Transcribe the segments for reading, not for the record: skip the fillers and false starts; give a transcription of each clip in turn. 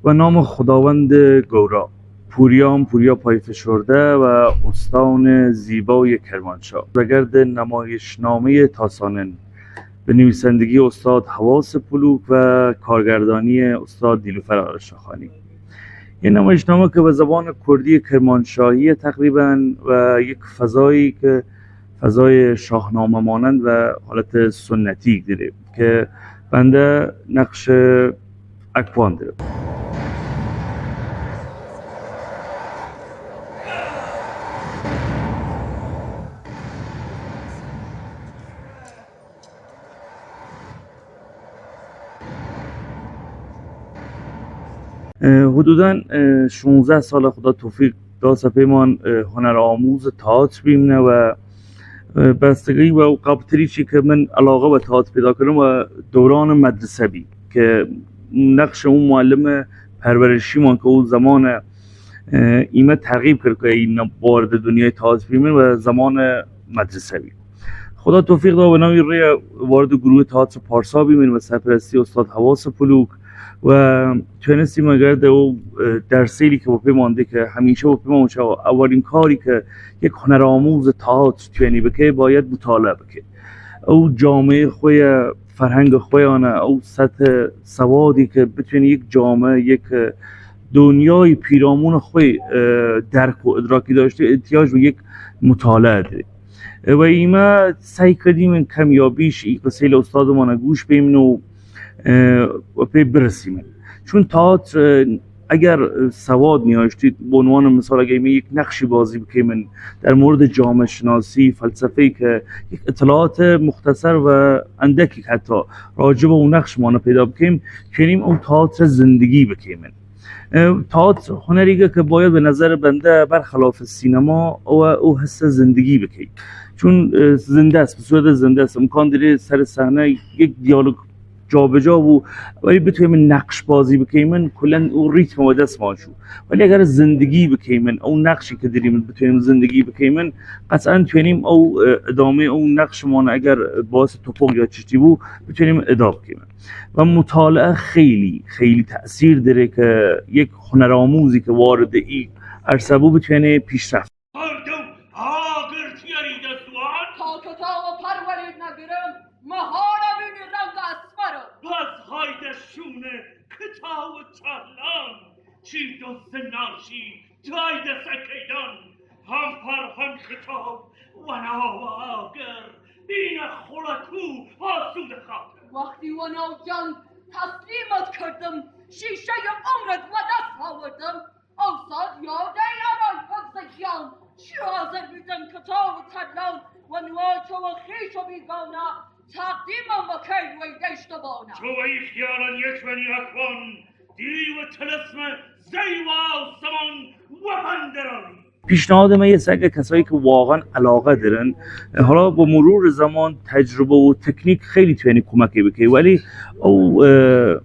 و نام خداوند گورا، پوریا پای فشرده و استان زیبای کرمانشاه و گرد نمایشنامه تاسانن به نویسندگی استاد حواس پلوک و کارگردانی استاد نیلوفر آرشاخانی. این نمایشنامه که به زبان کردی کرمانشاهی تقریبا و یک فضایی که فضای شاهنامه مانند و حالت سنتی داره که بنده نقش اکوان داره. حدوداً 16 سال خدا توفیق داد سپیمان هنر آموز تئاتر بیمنه و بستگی و قبل چی که من علاقه به تئاتر پیدا کردم و دوران مدرسه بی که نقش اون معلم پرورشی من که اون زمان ایمه ترغیب کرد که این وارد دنیای تئاتر بیمن و زمان مدرسه بی خدا توفیق داد و نامی روی وارد گروه تئاتر پارسا بیمن و سرپرستی استاد حواس پلوک و تونستیم اگر او درسیلی که با پیمانده که همیشه با پیمان شد اولین کاری که یک هنر آموز تئاتر توانی بکه باید مطالعه بکه. او جامعه خوی فرهنگ خویانه او سطح سوادی که بتونی یک جامعه یک دنیای پیرامون خوی درک و ادراکی داشته احتیاج به یک مطالعه داره و ایما سعی کردیم کمیابیش این قصه استاد ما گوش بیم و پی برسیم. چون تئاتر اگر سواد نیاشتید به عنوان مثال اگر یک نقشی بازی بکنیم در مورد جامعه شناسی فلسفه‌ای که یک اطلاعات مختصر و اندکی حتی راجع به اون نقش ما پیدا بکنیم کنیم اون تئاتر زندگی بکنیم. تئاتر هنریه که باید به نظر بنده برخلاف سینما او حس زندگی بکنیم چون زنده است به صورت زنده است امکان داره سر صحنه یک دیالوگ جابجا و ولی بتونیم نقش بازی بکنیم کلا اون ریتم و دست ماشو ولی اگر زندگی بکنیم اون نقشی که داریم بتونیم زندگی بکنیم قطعا تونیم او ادامه اون نقش ما اگر باعث توپق یا چیزی بود بتونیم ادامه کنیم و مطالعه خیلی خیلی تأثیر داره که یک هنر آموزی که وارد این عرصه بود بتونه پیشرفت. چی دوست ناشی تاید سکیدان هم پر هم خطاب و نواگر این خلطو حاسود خاطر وقتی و جان تسلیمت کردم شیشه عمرت و دست آوردم اوساد یاده یاران حفظ جان چی حاضر بیدن کتاب و تدلان و نواچه و خیش و بیگانه تقدیمم و کرد و گشتبانه تو و ای خیالان یک منی اکوان دیو تلسم زی و آسمان و بندرانی. پیشنهاد من یه اگه کسایی که واقعا علاقه دارن حالا با مرور زمان تجربه و تکنیک خیلی توانی کمکی بکنی ولی او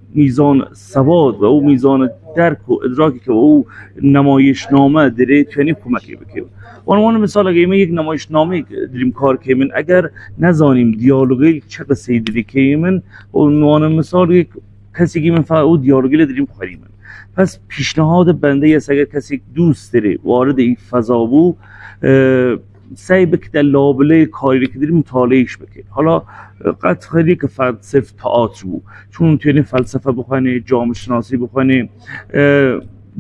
میزان سواد و او میزان درک و ادراکی که او نمایشنامه داره توانی کمکی بکنی. عنوان مثال اگه یک نمایشنامه داریم کار کنیم اگر نزانیم دیالوگی چه قصه‌ای داری کنیم عنوان مثال یک کسی که من فقط او دیالوگی داریم خوریم. پس پیشنهاد بنده است اگر کسی دوست داره وارد این فضا بود سعی بکنه در لابلای کاری که داری مطالعهش بکنه. حالا قطع خیلی که فقط صرف تئاتر بود چون توی فلسفه بخونه جامعه شناسی بخونه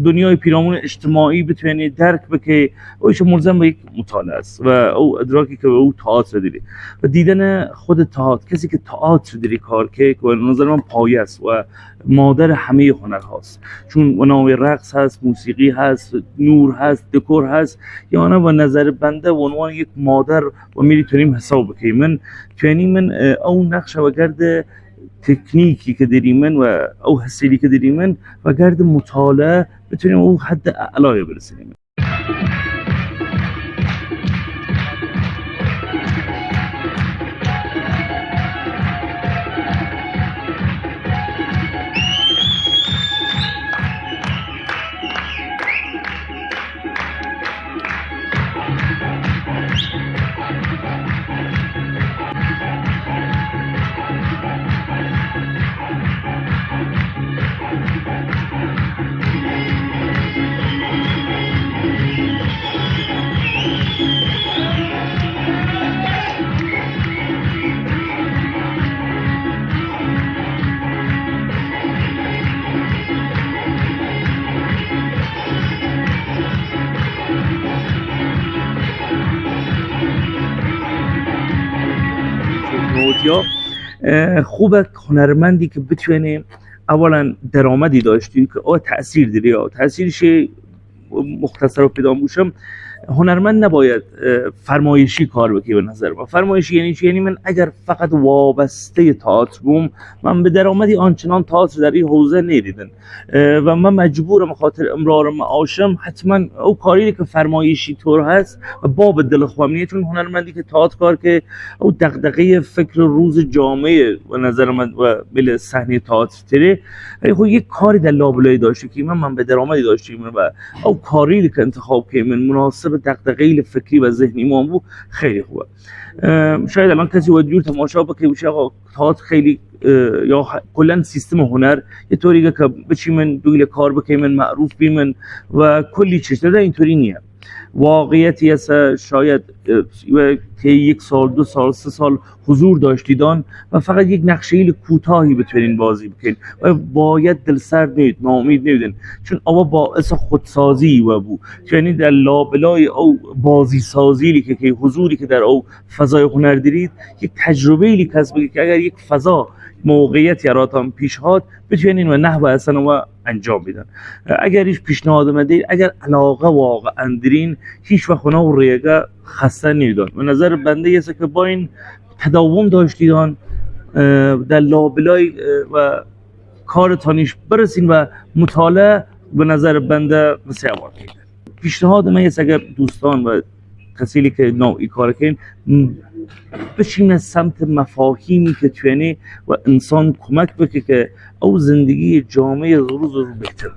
دنیای پیرامون اجتماعی بتونی درک بکنی اوش ملزم به یک مطالعه است و او ادراکی که او تئاتر داره و دیدن خود تئاتر کسی که تئاتر داره کار که به نظر من پایه است و مادر همه هنر هاست چون نام رقص هست موسیقی هست نور هست دکور هست یا نه و نظر بنده و عنوان یک مادر و میتونیم حساب بکنیم من اون نقش و گرد تکنیکی که داریم و او حسیلی که داریم و گرد مطالعه بتونیم او حد اعلای برسیم. نوتیا خوبه هنرمندی که بتونه اولا درآمدی داشتی که تأثیر داره یا تأثیرش مختصر و پیدا باشم هنرمند نباید فرمایشی کار بکنه به نظر من. فرمایشی یعنی چی؟ یعنی من اگر فقط وابسته تئاتر بوم من به درآمدی آنچنان تئاتر در این حوزه ندیدن و من مجبورم خاطر امرار معاشم حتما او کاری که فرمایشی طور هست و باب دل خواهمیه، چون هنرمندی که تئاتر کار که او دغدغه فکر روز جامعه و نظر من و بل صحنه تئاتر تره خب یک کاری در لابلای داشته که من به درآمدی داشتیم و او کاری که انتخاب که من مناسب دغدغه فکری و ذهنی ما بود خیلی خوبه. شاید الان کسی باید جور تماشا بکنه بشه آقا تئاتر خیلی یا کلا سیستم هنر یه طوری که بچی من دویل کار بکنم من معروف بیمن و کلی چیز ده اینطوری نیه. واقعیتی است شاید که 1 سال 2 سال 3 سال حضور داشتیدان و فقط یک نقشه کوتاهی بتونین بازی بکنین و باید دلسرد نید ناامید نیدین، چون آوا باعث خودسازی و بو یعنی در لابلای او بازی سازی که حضوری که در او فضای هنر دارید یک تجربه ای کسب بگید که اگر یک فضا موقعیتی راتان پیش هات بتونین و نحو اصلا و انجام بدن. اگر هیچ پیشنهاد اومده اگر علاقه واقعا دارین هیچ وقت اونا و ریگه خسته نیدن و نظر بنده یه که با این تداوم داشتیدان در لابلای و کارتانیش برسین و مطالعه به نظر بنده مثل اوار کنید. پیشنهاد من یه اگر دوستان و کسی که نوعی کار کنین بشین از سمت مفاهیمی که توینه و انسان کمک بکنه که او زندگی جامعه روز رو بهتر